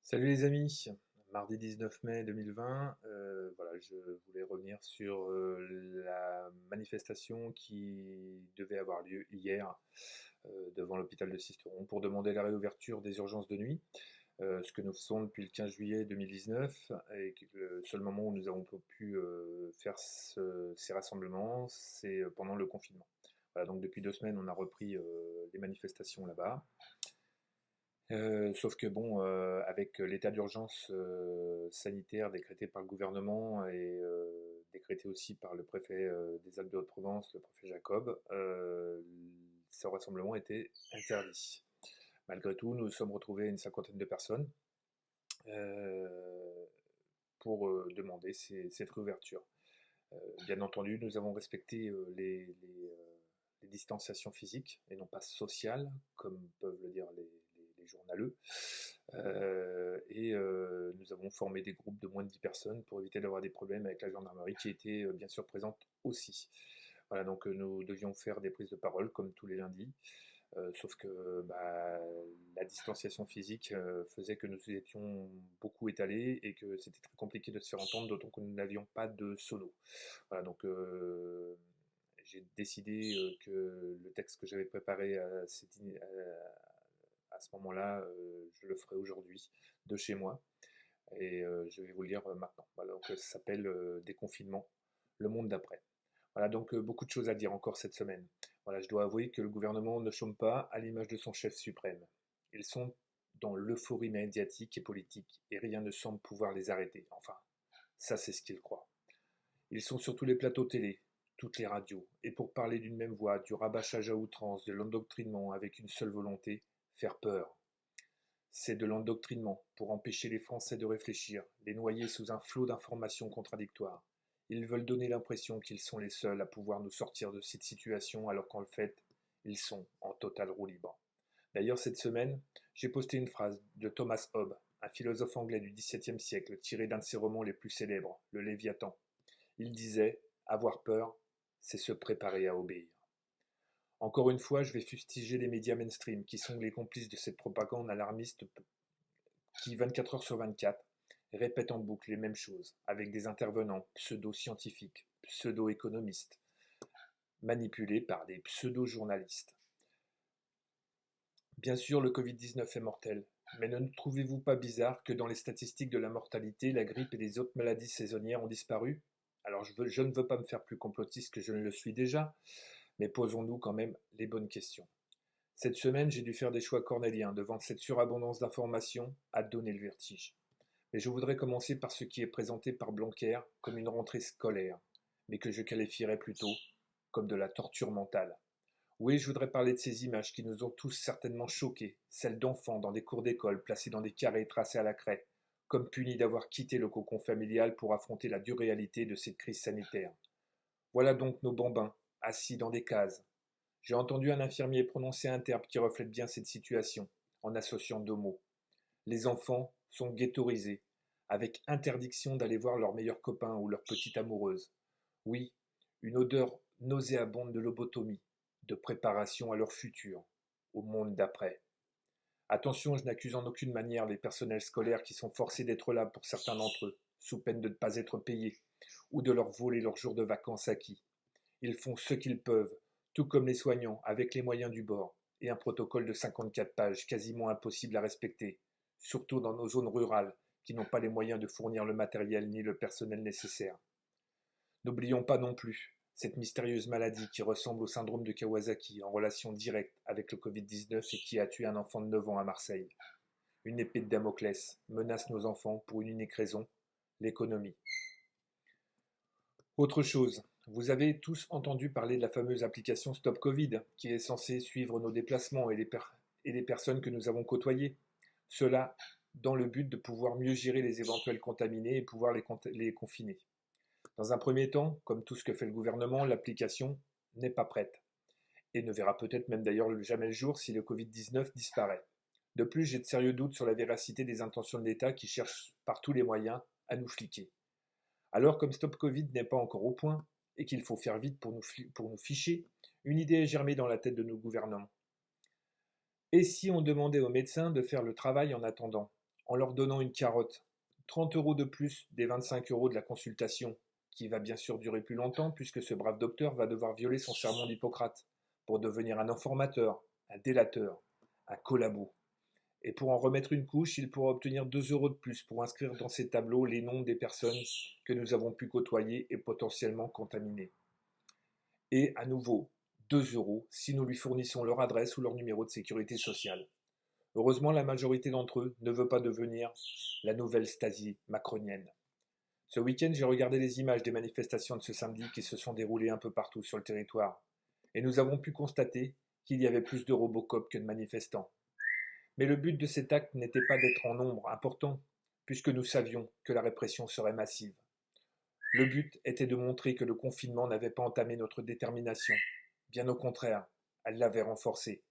Salut les amis, mardi 19 mai 2020, voilà, je voulais revenir sur la manifestation qui devait avoir lieu hier devant l'hôpital de Sisteron pour demander la réouverture des urgences de nuit, ce que nous faisons depuis le 15 juillet 2019 et que le seul moment où nous avons pu faire ces rassemblements, c'est pendant le confinement. Voilà, donc depuis 2 semaines, on a repris les manifestations là-bas. Sauf que bon, avec l'état d'urgence sanitaire décrété par le gouvernement et décrété aussi par le préfet des Alpes-de-Haute-Provence, le préfet Jacob, ce rassemblement était interdit. Malgré tout, nous nous sommes retrouvés une cinquantaine de personnes euh, pour demander cette réouverture. Bien entendu, nous avons respecté les distanciations physiques et non pas sociales, comme peuvent le dire les journaleux. Nous avons formé des groupes de moins de 10 personnes pour éviter d'avoir des problèmes avec la gendarmerie qui était bien sûr présente aussi. Voilà, donc nous devions faire des prises de parole comme tous les lundis. Sauf que la distanciation physique faisait que nous étions beaucoup étalés et que c'était très compliqué de se faire entendre, d'autant que nous n'avions pas de sono. Voilà, donc j'ai décidé que le texte que j'avais préparé à ce moment-là, je le ferai aujourd'hui de chez moi et je vais vous le lire maintenant. Voilà, donc ça s'appelle Déconfinement, le monde d'après. Voilà, donc beaucoup de choses à dire encore cette semaine. Voilà, je dois avouer que le gouvernement ne chôme pas à l'image de son chef suprême. Ils sont dans l'euphorie médiatique et politique et rien ne semble pouvoir les arrêter. Enfin, ça c'est ce qu'ils croient. Ils sont sur tous les plateaux télé, toutes les radios, et pour parler d'une même voix, du rabâchage à outrance, de l'endoctrinement avec une seule volonté, faire peur. C'est de l'endoctrinement pour empêcher les Français de réfléchir, les noyer sous un flot d'informations contradictoires. Ils veulent donner l'impression qu'ils sont les seuls à pouvoir nous sortir de cette situation alors qu'en fait, ils sont en total roue libre. D'ailleurs, cette semaine, j'ai posté une phrase de Thomas Hobbes, un philosophe anglais du XVIIe siècle, tiré d'un de ses romans les plus célèbres, Le Léviathan. Il disait: avoir peur, c'est se préparer à obéir. Encore une fois, je vais fustiger les médias mainstream qui sont les complices de cette propagande alarmiste qui, 24 heures sur 24, répètent en boucle les mêmes choses, avec des intervenants pseudo-scientifiques, pseudo-économistes, manipulés par des pseudo-journalistes. Bien sûr, le Covid-19 est mortel, mais ne trouvez-vous pas bizarre que dans les statistiques de la mortalité, la grippe et les autres maladies saisonnières ont disparu? Alors je ne veux pas me faire plus complotiste que je ne le suis déjà, mais posons-nous quand même les bonnes questions. Cette semaine, j'ai dû faire des choix cornéliens devant cette surabondance d'informations à donner le vertige. Mais je voudrais commencer par ce qui est présenté par Blanquer comme une rentrée scolaire, mais que je qualifierais plutôt comme de la torture mentale. Oui, je voudrais parler de ces images qui nous ont tous certainement choqués, celles d'enfants dans des cours d'école placés dans des carrés tracés à la craie, comme punis d'avoir quitté le cocon familial pour affronter la dure réalité de cette crise sanitaire. Voilà donc nos bambins, assis dans des cases. J'ai entendu un infirmier prononcer un terme qui reflète bien cette situation, en associant deux mots. Les enfants sont ghettoisés, avec interdiction d'aller voir leurs meilleurs copains ou leur petite amoureuse. Oui, une odeur nauséabonde de lobotomie, de préparation à leur futur, au monde d'après. Attention, je n'accuse en aucune manière les personnels scolaires qui sont forcés d'être là pour certains d'entre eux, sous peine de ne pas être payés, ou de leur voler leurs jours de vacances acquis. Ils font ce qu'ils peuvent, tout comme les soignants, avec les moyens du bord, et un protocole de 54 pages quasiment impossible à respecter, surtout dans nos zones rurales qui n'ont pas les moyens de fournir le matériel ni le personnel nécessaire. N'oublions pas non plus cette mystérieuse maladie qui ressemble au syndrome de Kawasaki en relation directe avec le Covid-19 et qui a tué un enfant de 9 ans à Marseille. Une épée de Damoclès menace nos enfants pour une unique raison, l'économie. Autre chose, vous avez tous entendu parler de la fameuse application Stop Covid qui est censée suivre nos déplacements et les personnes que nous avons côtoyées. Cela dans le but de pouvoir mieux gérer les éventuels contaminés et pouvoir les confiner. Dans un premier temps, comme tout ce que fait le gouvernement, l'application n'est pas prête et ne verra peut-être même d'ailleurs jamais le jour si le Covid-19 disparaît. De plus, j'ai de sérieux doutes sur la véracité des intentions de l'État qui cherche par tous les moyens à nous fliquer. Alors, comme Stop Covid n'est pas encore au point et qu'il faut faire vite pour nous ficher, une idée est germée dans la tête de nos gouvernants. Et si on demandait aux médecins de faire le travail en attendant? en leur donnant une carotte. 30 € de plus des 25 € de la consultation, qui va bien sûr durer plus longtemps puisque ce brave docteur va devoir violer son serment d'Hippocrate pour devenir un informateur, un délateur, un collabo. Et pour en remettre une couche, il pourra obtenir 2 € de plus pour inscrire dans ses tableaux les noms des personnes que nous avons pu côtoyer et potentiellement contaminer. Et à nouveau, 2 € si nous lui fournissons leur adresse ou leur numéro de sécurité sociale. Heureusement, la majorité d'entre eux ne veut pas devenir la nouvelle Stasi macronienne. Ce week-end, j'ai regardé les images des manifestations de ce samedi qui se sont déroulées un peu partout sur le territoire. Et nous avons pu constater qu'il y avait plus de Robocop que de manifestants. Mais le but de cet acte n'était pas d'être en nombre important, puisque nous savions que la répression serait massive. Le but était de montrer que le confinement n'avait pas entamé notre détermination. Bien au contraire, elle l'avait renforcée.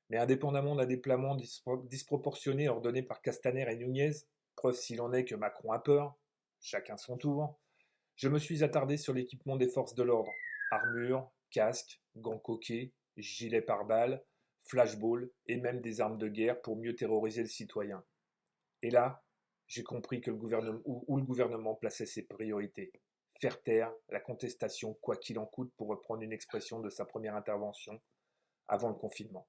Mais indépendamment d'un déploiement disproportionné ordonné par Castaner et Nunez, preuve s'il en est que Macron a peur, chacun son tour, je me suis attardé sur l'équipement des forces de l'ordre. Armure, casque, gants coquets, gilets pare-balles, flashballs et même des armes de guerre pour mieux terroriser le citoyen. Et là, j'ai compris que où le gouvernement plaçait ses priorités. Faire taire la contestation quoi qu'il en coûte, pour reprendre une expression de sa première intervention avant le confinement.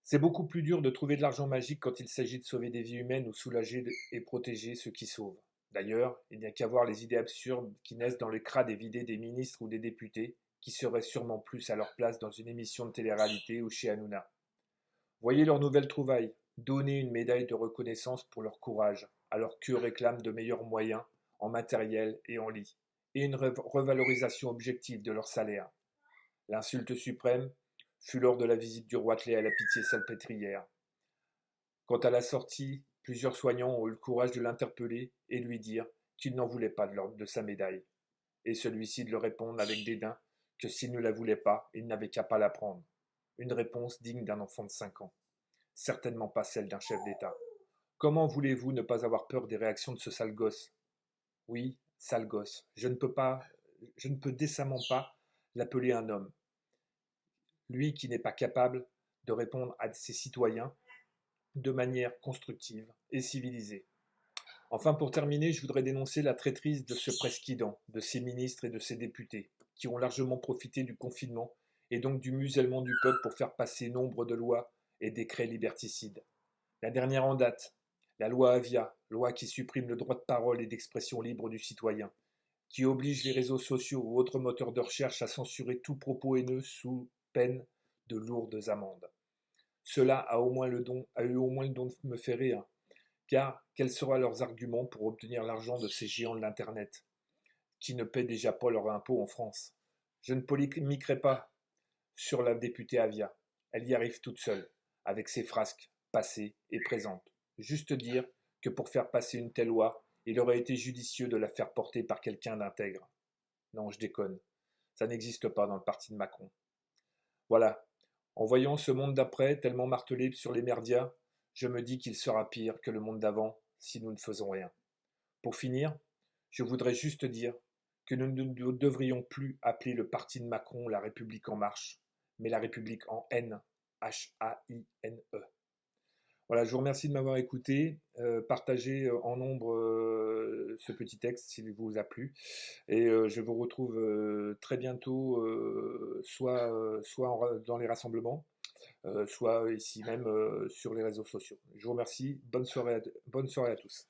C'est beaucoup plus dur de trouver de l'argent magique quand il s'agit de sauver des vies humaines ou soulager et protéger ceux qui sauvent. D'ailleurs, il n'y a qu'à voir les idées absurdes qui naissent dans les crânes évidés des ministres ou des députés, qui seraient sûrement plus à leur place dans une émission de télé-réalité ou chez Hanouna. Voyez leur nouvelle trouvaille, donner une médaille de reconnaissance pour leur courage, alors qu'eux réclament de meilleurs moyens en matériel et en lits, et une revalorisation objective de leur salaire. L'insulte suprême fut lors de la visite du roi Clé à la Pitié-Salpêtrière. Quant à la sortie, plusieurs soignants ont eu le courage de l'interpeller et lui dire qu'il n'en voulait pas de sa médaille, et celui-ci de leur répondre avec dédain que s'il ne la voulait pas, il n'avait qu'à pas la prendre. Une réponse digne d'un enfant de 5 ans. Certainement pas celle d'un chef d'État. Comment voulez-vous ne pas avoir peur des réactions de ce sale gosse? Oui, sale gosse. Je ne peux décemment pas l'appeler un homme. Lui qui n'est pas capable de répondre à ses citoyens de manière constructive et civilisée. Enfin, pour terminer, je voudrais dénoncer la traîtrise de ce presquidant, de ses ministres et de ses députés, qui ont largement profité du confinement et donc du musellement du peuple pour faire passer nombre de lois et décrets liberticides. La dernière en date, la loi Avia, loi qui supprime le droit de parole et d'expression libre du citoyen, qui oblige les réseaux sociaux ou autres moteurs de recherche à censurer tout propos haineux sous peine de lourdes amendes. Cela a eu au moins le don de me faire rire, car quels seront leurs arguments pour obtenir l'argent de ces géants de l'Internet, qui ne paient déjà pas leurs impôts en France? Je ne polémiquerai pas sur la députée Avia, elle y arrive toute seule, avec ses frasques passées et présentes. Juste dire que pour faire passer une telle loi, il aurait été judicieux de la faire porter par quelqu'un d'intègre. Non, je déconne, ça n'existe pas dans le parti de Macron. Voilà, en voyant ce monde d'après tellement martelé sur les merdias, je me dis qu'il sera pire que le monde d'avant si nous ne faisons rien. Pour finir, je voudrais juste dire que nous ne devrions plus appeler le parti de Macron la République en marche, mais la République en haine, H-A-I-N-E. Voilà, je vous remercie de m'avoir écouté. Partagez en nombre ce petit texte s'il vous a plu. Et je vous retrouve très bientôt, soit dans les rassemblements, soit ici même sur les réseaux sociaux. Je vous remercie. Bonne soirée à tous.